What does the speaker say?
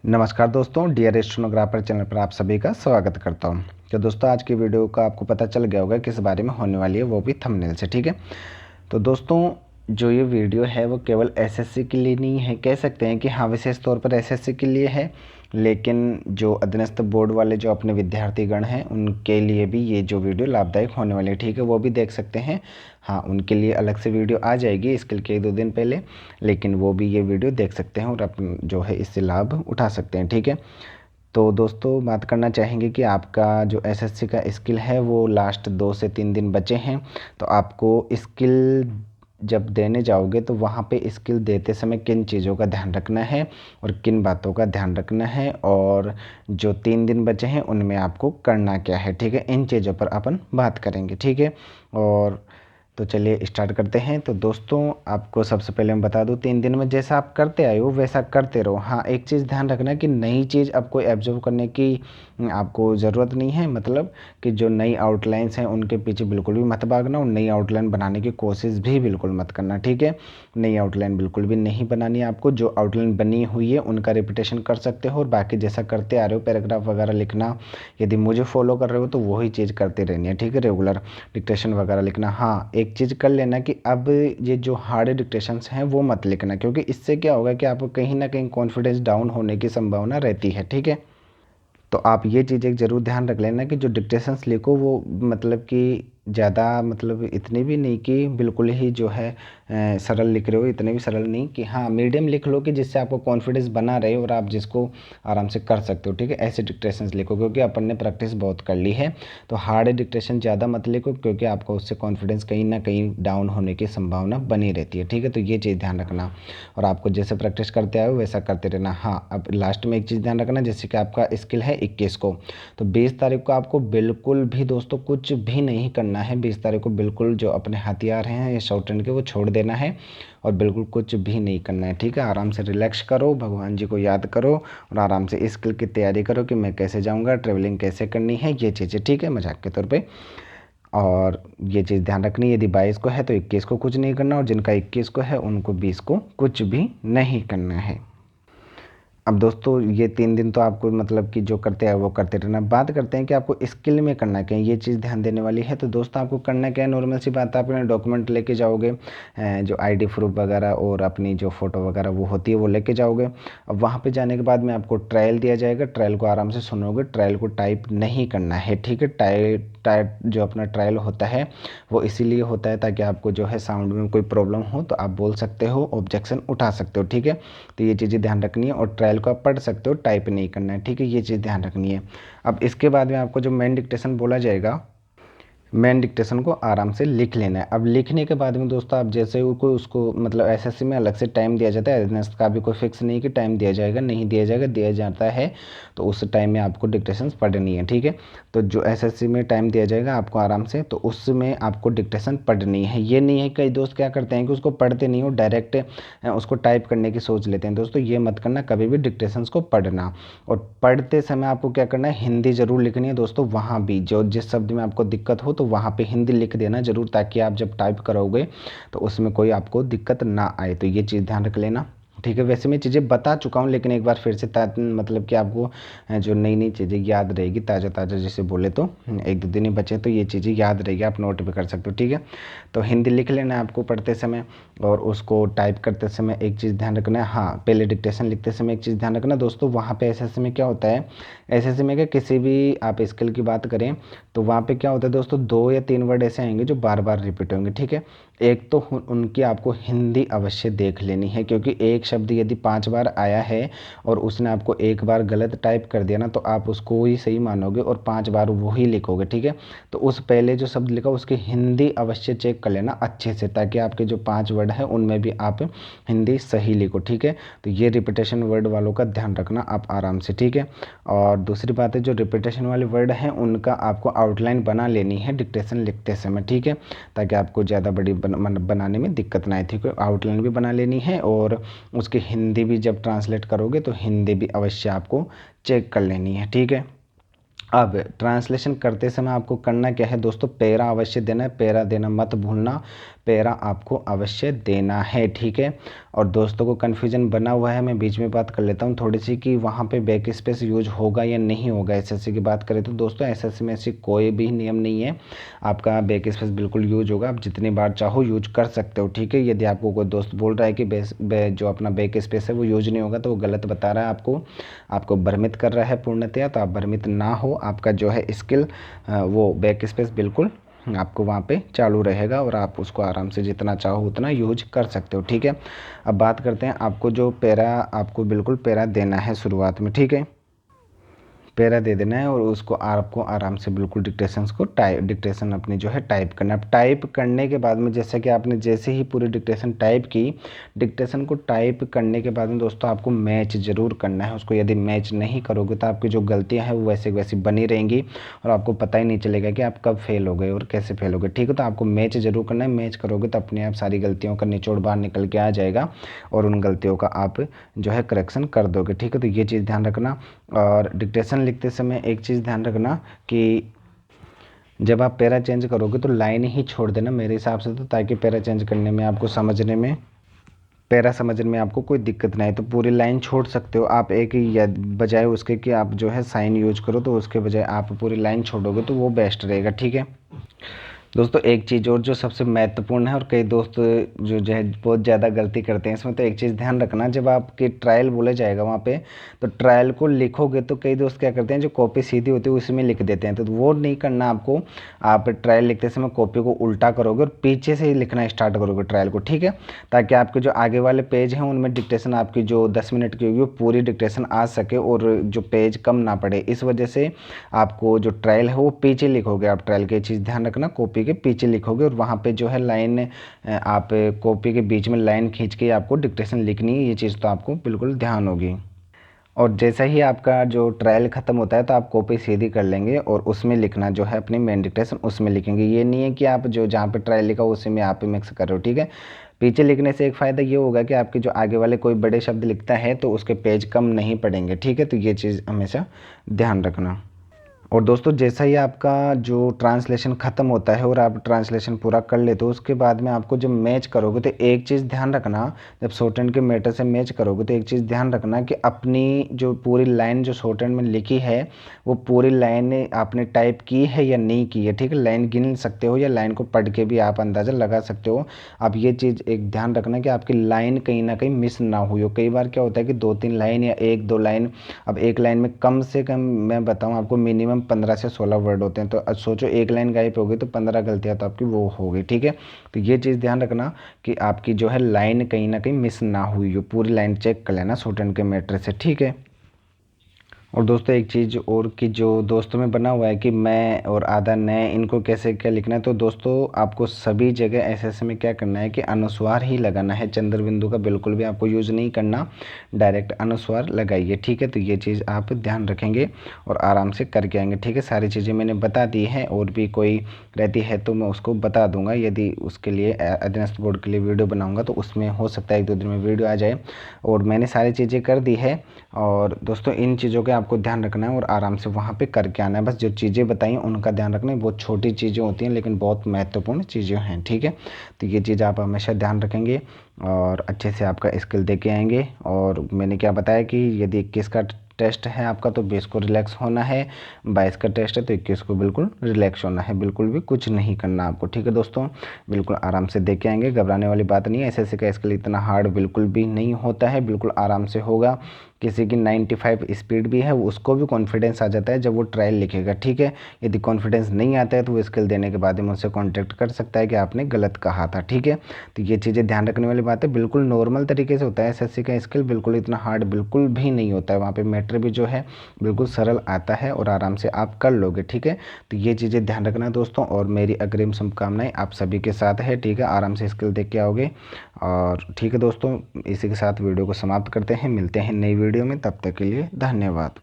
नमस्कार दोस्तों, dear stenographer channel पर आप सभी का स्वागत करता हूं। तो दोस्तों, आज की वीडियो का आपको पता चल गया होगा किस बारे में होने वाली है, वो भी थंबनेल से। ठीक है, तो दोस्तों जो ये वीडियो है वो केवल एसएससी के लिए नहीं है, कह सकते हैं कि हाँ विशेष तौर पर एसएससी के लिए है, लेकिन जो अधीनस्थ बोर्ड वाले जो अपने विद्यार्थीगण हैं उनके लिए भी ये जो वीडियो लाभदायक होने वाली है। ठीक है, वो भी देख सकते हैं। हाँ, उनके लिए अलग से वीडियो आ जाएगी इसके के 1-2 दिन पहले, लेकिन वो भी ये वीडियो देख सकते हैं और अपन जो है इससे लाभ उठा सकते हैं। ठीक है, तो दोस्तों बात करना चाहेंगे कि आपका जो एसएससी का स्किल है वो लास्ट 2 से 3 दिन बचे हैं। तो आपको स्किल जब देने जाओगे तो वहाँ पे स्किल देते समय किन चीज़ों का ध्यान रखना है और किन बातों का ध्यान रखना है, और जो 3 दिन बचे हैं उनमें आपको करना क्या है। ठीक है, इन चीज़ों पर अपन बात करेंगे। ठीक है, और तो चलिए स्टार्ट करते हैं। तो दोस्तों आपको सबसे पहले मैं बता दूं, 3 दिन में जैसा आप करते आए हो वैसा करते रहो। हाँ, एक चीज़ ध्यान रखना कि नई चीज़ आपको एब्जॉर्व करने की आपको ज़रूरत नहीं है। मतलब कि जो नई आउटलाइंस हैं उनके पीछे बिल्कुल भी मत भागना और नई आउटलाइन बनाने की कोशिश भी बिल्कुल मत करना। ठीक है, नई आउटलाइन बिल्कुल भी नहीं बनानी है आपको। जो आउटलाइन बनी हुई है उनका रिपीटेशन कर सकते हो और बाकी जैसा करते आ रहे हो पैराग्राफ वगैरह लिखना, यदि मुझे फॉलो कर रहे हो तो वही चीज़ करते रहनी है। ठीक है, रेगुलर डिक्टेशन वगैरह लिखना। हाँ, एक चीज़ कर लेना कि अब ये जो हार्ड डिक्टेशंस हैं वो मत लिखना, क्योंकि इससे क्या होगा कि आपको कहीं ना कहीं कॉन्फिडेंस डाउन होने की संभावना रहती है। ठीक है, तो आप ये चीज़ एक ज़रूर ध्यान रख लेना कि जो डिक्टेशंस लिखो वो मतलब कि ज़्यादा मतलब इतनी भी नहीं कि बिल्कुल ही जो है सरल लिख रहे हो, इतने भी सरल नहीं कि हाँ मीडियम लिख लो कि जिससे आपको कॉन्फिडेंस बना रहे और आप जिसको आराम से कर सकते हो। ठीक है, ऐसे डिक्टेशंस लिखो क्योंकि अपन ने प्रैक्टिस बहुत कर ली है। तो हार्ड डिक्टेशन ज़्यादा मत लिखो क्योंकि आपको उससे कॉन्फिडेंस कहीं ना कहीं डाउन होने की संभावना बनी रहती है। ठीक है, तो ये चीज़ ध्यान रखना और आपको जैसे प्रैक्टिस करते आए हो वैसा करते रहना। हाँ, अब लास्ट में एक चीज़ ध्यान रखना, जैसे कि आपका स्किल है 21 को, तो 20 तारीख को आपको बिल्कुल भी दोस्तों कुछ भी नहीं करना है। 20 तारीख को बिल्कुल जो अपने हथियार हैं ये शॉर्ट हैंड के वो छोड़ देना है और बिल्कुल कुछ भी नहीं करना है। ठीक है, आराम से रिलैक्स करो, भगवान जी को याद करो और आराम से स्किल की तैयारी करो कि मैं कैसे जाऊँगा, ट्रैवलिंग कैसे करनी है, ये चीज़ें। ठीक है, मजाक के तौर पर। और ये चीज़ ध्यान रखनी, यदि 22 को है तो 21 को कुछ नहीं करना और जिनका 21 को है उनको 20 को कुछ भी नहीं करना है। अब दोस्तों ये 3 दिन तो आपको मतलब कि जो करते हैं वो करते रहना। बात करते हैं कि आपको स्किल में करना क्या है, ये चीज़ ध्यान देने वाली है। तो दोस्तों आपको करना क्या है, नॉर्मल सी बात है, आप अपने डॉक्यूमेंट लेके जाओगे, जो आईडी प्रूफ वगैरह और अपनी जो फ़ोटो वगैरह वो होती है वो लेके जाओगे। अब वहाँ पे जाने के बाद में आपको ट्रायल दिया जाएगा, ट्रायल को आराम से सुनोगे, ट्रायल को टाइप नहीं करना है। ठीक है, टाइप जो अपना ट्रायल होता है वो इसीलिए होता है ताकि आपको जो है साउंड में कोई प्रॉब्लम हो तो आप बोल सकते हो, ऑब्जेक्शन उठा सकते हो। ठीक है, तो ये चीज़ें ध्यान रखनी है और ट्रायल को आप पढ़ सकते हो, टाइप नहीं करना है। ठीक है, ये चीज़ ध्यान रखनी है। अब इसके बाद में आपको जो मेन डिक्टेशन बोला जाएगा, मेन डिक्टेशन को आराम से लिख लेना है। अब लिखने के बाद में दोस्तों आप जैसे ही कोई उसको मतलब एसएससी में अलग से टाइम दिया जाता है, अटेंडेंस का भी कोई फिक्स नहीं कि टाइम दिया जाएगा, नहीं दिया जाएगा, दिया जाता है तो उस टाइम में आपको डिक्टेशन पढ़नी है। ठीक है, तो जो एसएससी में टाइम दिया जाएगा आपको आराम से, तो उसमें आपको डिक्टेशन पढ़नी है। ये नहीं है कई दोस्त क्या करते हैं कि उसको पढ़ते नहीं हो, डायरेक्ट उसको टाइप करने की सोच लेते हैं। दोस्तों ये मत करना, कभी भी डिक्टेशन को पढ़ना और पढ़ते समय आपको क्या करना है, हिंदी ज़रूर लिखनी है दोस्तों। वहाँ भी जो जिस शब्द में आपको दिक्कत हो तो वहाँ पे हिंदी लिख देना ज़रूर, ताकि आप जब टाइप करोगे तो उसमें कोई आपको दिक्कत ना आए। तो ये चीज़ ध्यान रख लेना। ठीक है, वैसे मैं चीज़ें बता चुका हूँ लेकिन एक बार फिर से मतलब कि आपको जो नई नई चीज़ें याद रहेगी, ताज़ा ताज़ा जैसे बोले तो 1-2 दिन ही बचे तो ये चीज़ें याद रहेगी, आप नोट भी कर सकते हो। ठीक है, तो हिंदी लिख लेना है आपको पढ़ते समय और उसको टाइप करते समय एक चीज़ ध्यान रखना है। हाँ, पहले डिक्टेशन लिखते समय एक चीज़ ध्यान रखना दोस्तों, वहाँ पे एसएससी में क्या होता है, एसएससी में क्या किसी भी आप स्किल की बात करें तो वहाँ पे क्या होता है दोस्तों, 2 या 3 वर्ड ऐसे आएंगे जो बार बार रिपीट होंगे। ठीक है, एक तो उनकी आपको हिंदी अवश्य देख लेनी है, क्योंकि एक शब्द यदि 5 बार आया है और उसने आपको एक बार गलत टाइप कर दिया ना तो आप उसको ही सही मानोगे और 5 बार वही लिखोगे। ठीक है, तो उस पहले जो शब्द लिखा उसकी हिंदी अवश्य चेक कर लेना अच्छे से, ताकि आपके जो 5 वर्ड है उनमें भी आप हिंदी सही लिखो। ठीक है, तो ये रिपीटेशन वर्ड वालों का ध्यान रखना आप आराम से। ठीक है, और दूसरी बात है जो रिपीटेशन वाले वर्ड हैं उनका आपको आउटलाइन बना लेनी है डिक्टेशन लिखते समय। ठीक है, ताकि आपको ज़्यादा बड़ी बनाने में दिक्कत ना आए। ठीक है, आउटलाइन भी बना लेनी है और उसकी हिंदी भी जब ट्रांसलेट करोगे तो हिंदी भी अवश्य आपको चेक कर लेनी है। ठीक है, अब ट्रांसलेशन करते समय आपको करना क्या है दोस्तों, पैरा अवश्य देना है, पैरा देना मत भूलना। पैरा आपको अवश्य देना है, ठीक है। और दोस्तों को कन्फ्यूजन बना हुआ है, मैं बीच में बात कर लेता हूँ थोड़ी सी कि वहाँ पे बैक स्पेस यूज होगा या नहीं होगा। एसएससी की बात करें तो दोस्तों एसएससी में ऐसी कोई भी नियम नहीं है, आपका बैक स्पेस बिल्कुल यूज होगा, आप जितनी बार चाहो यूज कर सकते हो, ठीक है। यदि आपको कोई दोस्त बोल रहा है कि जो अपना बैक स्पेस है वो यूज नहीं होगा तो वो गलत बता रहा है, आपको भ्रमित कर रहा है पूर्णतया। तो आप भ्रमित ना हो, आपका जो है स्किल वो बैक स्पेस बिल्कुल आपको वहाँ पे चालू रहेगा और आप उसको आराम से जितना चाहो उतना यूज कर सकते हो, ठीक है। अब बात करते हैं, आपको जो पैरा आपको बिल्कुल पैरा देना है शुरुआत में, ठीक है। पैरा दे देना है और उसको आपको आराम से बिल्कुल डिक्टेशन अपनी जो है टाइप करना है। टाइप करने के बाद में जैसे ही पूरी डिक्टेशन टाइप की, डिक्टेशन को टाइप करने के बाद में दोस्तों आपको मैच ज़रूर करना है उसको। यदि मैच नहीं करोगे तो आपकी जो गलतियां हैं वो वैसे वैसी बनी रहेंगी और आपको पता ही नहीं चलेगा कि आप कब फेल हो गए और कैसे फेल हो गए, ठीक है। तो आपको मैच ज़रूर करना है, मैच करोगे तो अपने आप सारी गलतियों का निचोड़ बाहर निकल के आ जाएगा और उन गलतियों का आप जो है करेक्शन कर दोगे, ठीक है। तो ये चीज़ ध्यान रखना। और डिक्टेशन लिखते समय एक चीज़ ध्यान रखना कि जब आप पैरा चेंज करोगे तो लाइन ही छोड़ देना मेरे हिसाब से, तो ताकि पैरा चेंज करने में आपको पैरा समझने में आपको कोई दिक्कत नहीं है। तो पूरी लाइन छोड़ सकते हो आप, एक या बजाय उसके कि आप जो है साइन यूज करो, तो उसके बजाय आप पूरी लाइन छोड़ोगे तो वो बेस्ट रहेगा, ठीक है। दोस्तों एक चीज़ और जो सबसे महत्वपूर्ण है और कई दोस्त जो है बहुत ज़्यादा गलती करते हैं इसमें, तो एक चीज़ ध्यान रखना, जब आपके ट्रायल बोले जाएगा वहाँ पे तो ट्रायल को लिखोगे तो कई दोस्त क्या करते हैं, जो कॉपी सीधी होती है उसमें लिख देते हैं, तो वो नहीं करना आपको। आप ट्रायल लिखते समय कॉपी को उल्टा करोगे और पीछे से ही लिखना स्टार्ट करोगे ट्रायल को, ठीक है। ताकि आपके जो आगे वाले पेज हैं उनमें डिक्टेशन आपकी जो 10 मिनट की होगी वो पूरी डिक्टेशन आ सके और जो पेज कम ना पड़े। इस वजह से आपको जो ट्रायल है वो पीछे लिखोगे आप, ट्रायल की चीज़ ध्यान रखना, कॉपी के पीछे लिखोगे और वहाँ पे जो है लाइन आप कॉपी के बीच में लाइन खींच के आपको डिक्टेशन लिखनी है, ये चीज़ तो आपको बिल्कुल ध्यान होगी। और जैसा ही आपका जो ट्रायल ख़त्म होता है तो आप कॉपी सीधी कर लेंगे और उसमें लिखना जो है अपनी मेन डिक्टेशन उसमें लिखेंगे। ये नहीं है कि आप जो जहाँ पे ट्रायल लिखा उसी में आप मिक्स कर रहे हो, ठीक है। पीछे लिखने से एक फ़ायदा ये होगा कि आपके जो आगे वाले कोई बड़े शब्द लिखता है तो उसके पेज कम नहीं पड़ेंगे, ठीक है। तो ये चीज़ हमेशा ध्यान रखना। और दोस्तों जैसा ही आपका जो ट्रांसलेशन ख़त्म होता है और आप ट्रांसलेशन पूरा कर लेते हो, उसके बाद में आपको जब मैच करोगे तो एक चीज़ ध्यान रखना, जब शॉर्ट हैंड के मैटर से मैच करोगे तो एक चीज़ ध्यान रखना कि अपनी जो पूरी लाइन जो शॉर्ट हैंड में लिखी है वो पूरी लाइन आपने टाइप की है या नहीं की है, ठीक है। लाइन गिन सकते हो या लाइन को पढ़ के भी आप अंदाज़ा लगा सकते हो। आप ये चीज़ एक ध्यान रखना कि आपकी लाइन कहीं ना कहीं मिस ना हुई हो। कई बार क्या होता है कि 2-3 लाइन या 1-2 लाइन, अब एक लाइन में कम से कम मैं बताऊं आपको मिनिमम 15 से 16 वर्ड होते हैं, तो अब सोचो एक लाइन गायब होगी तो 15 गलतियां तो आपकी वो हो गई, ठीक है। तो ये चीज़ ध्यान रखना कि आपकी जो है लाइन कहीं ना कहीं मिस ना हुई हो, पूरी लाइन चेक कर लेना शॉर्ट हैंड के मैटर से, ठीक है। और दोस्तों एक चीज़ और कि जो दोस्तों में बना हुआ है कि मैं और आधा नए, इनको कैसे क्या लिखना है, तो दोस्तों आपको सभी जगह ऐसे में क्या करना है कि अनुस्वार ही लगाना है, चंद्र बिंदु का बिल्कुल भी आपको यूज़ नहीं करना, डायरेक्ट अनुस्वार लगाइए, ठीक है। तो ये चीज़ आप ध्यान रखेंगे और आराम से करके आएंगे, ठीक है। सारी चीज़ें मैंने बता दी हैं, और भी कोई रहती है तो मैं उसको बता दूंगा। यदि उसके लिए अधीनस्थ बोर्ड के लिए वीडियो बनाऊंगा तो उसमें हो सकता है 1-2 दिन में वीडियो आ जाए, और मैंने सारी चीज़ें कर दी है। और दोस्तों इन चीज़ों के आपको ध्यान रखना है और आराम से वहाँ पे करके आना है। बस जो चीज़ें बताई उनका ध्यान रखना है, बहुत छोटी चीज़ें होती हैं लेकिन बहुत महत्वपूर्ण चीज़ें हैं, ठीक है। तो ये चीज़ आप हमेशा ध्यान रखेंगे और अच्छे से आपका स्किल दे के आएंगे। और मैंने क्या बताया कि यदि 21 का टेस्ट है आपका तो 20 को रिलैक्स होना है, 22 का टेस्ट है तो 21 को बिल्कुल रिलैक्स होना है, बिल्कुल भी कुछ नहीं करना आपको, ठीक है दोस्तों। बिल्कुल आराम से दे के आएंगे, घबराने वाली बात नहीं है। एसएससी का स्किल इतना हार्ड बिल्कुल भी नहीं होता है, बिल्कुल आराम से होगा। किसी की 95 स्पीड भी है उसको भी कॉन्फिडेंस आ जाता है जब वो ट्रायल लिखेगा, ठीक है। यदि कॉन्फिडेंस नहीं आता है तो वो स्किल देने के बाद ही मुझसे कॉन्टैक्ट कर सकता है कि आपने गलत कहा था, ठीक है। तो ये चीज़ें ध्यान रखने वाली बात है, बिल्कुल नॉर्मल तरीके से होता है एसएससी का स्किल, बिल्कुल इतना हार्ड बिल्कुल भी नहीं होता है। वहाँ पे मैटर भी जो है बिल्कुल सरल आता है और आराम से आप कर लोगे, ठीक है। तो ये चीज़ें ध्यान रखना दोस्तों, और मेरी अग्रिम शुभकामनाएं आप सभी के साथ है, ठीक है। आराम से स्किल देख के आओगे। और ठीक है दोस्तों, इसी के साथ वीडियो को समाप्त करते हैं, मिलते हैं नई वीडियो में, तब तक के लिए धन्यवाद।